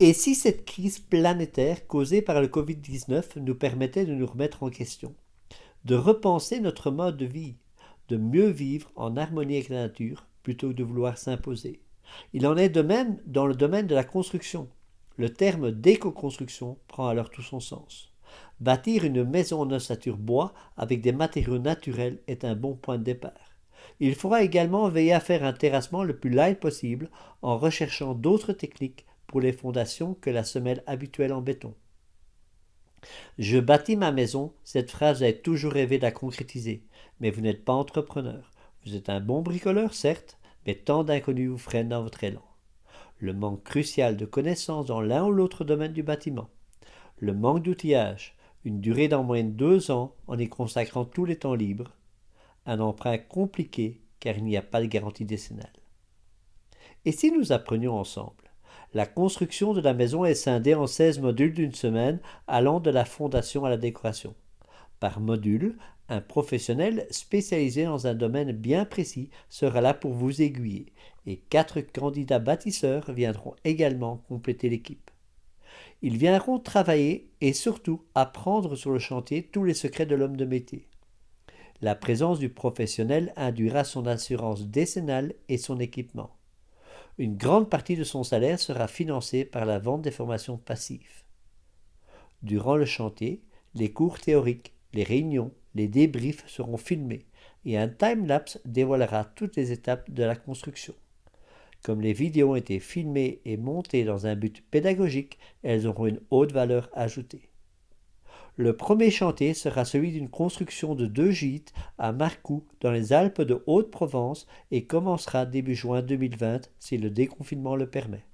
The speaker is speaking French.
Et si cette crise planétaire causée par le Covid-19 nous permettait de nous remettre en question, de repenser notre mode de vie, de mieux vivre en harmonie avec la nature plutôt que de vouloir s'imposer? Il en est de même dans le domaine de la construction. Le terme d'éco-construction prend alors tout son sens. Bâtir une maison en ossature bois avec des matériaux naturels est un bon point de départ. Il faudra également veiller à faire un terrassement le plus light possible en recherchant d'autres techniques pour les fondations que la semelle habituelle en béton. Je bâtis ma maison, cette phrase vous avez toujours rêvé de la concrétiser, mais vous n'êtes pas entrepreneur. Vous êtes un bon bricoleur, certes, mais tant d'inconnus vous freinent dans votre élan. Le manque crucial de connaissances dans l'un ou l'autre domaine du bâtiment. Le manque d'outillage, une durée d'en moyenne 2 ans en y consacrant tous les temps libres. Un emprunt compliqué car il n'y a pas de garantie décennale. Et si nous apprenions ensemble? La construction de la maison est scindée en 16 modules d'une semaine allant de la fondation à la décoration. Par module, un professionnel spécialisé dans un domaine bien précis sera là pour vous aiguiller et 4 candidats bâtisseurs viendront également compléter l'équipe. Ils viendront travailler et surtout apprendre sur le chantier tous les secrets de l'homme de métier. La présence du professionnel induira son assurance décennale et son équipement. Une grande partie de son salaire sera financée par la vente des formations passives. Durant le chantier, les cours théoriques, les réunions, les débriefs seront filmés et un time-lapse dévoilera toutes les étapes de la construction. Comme les vidéos ont été filmées et montées dans un but pédagogique, elles auront une haute valeur ajoutée. Le premier chantier sera celui d'une construction de 2 gîtes à Marcoux dans les Alpes de Haute-Provence et commencera début juin 2020 si le déconfinement le permet.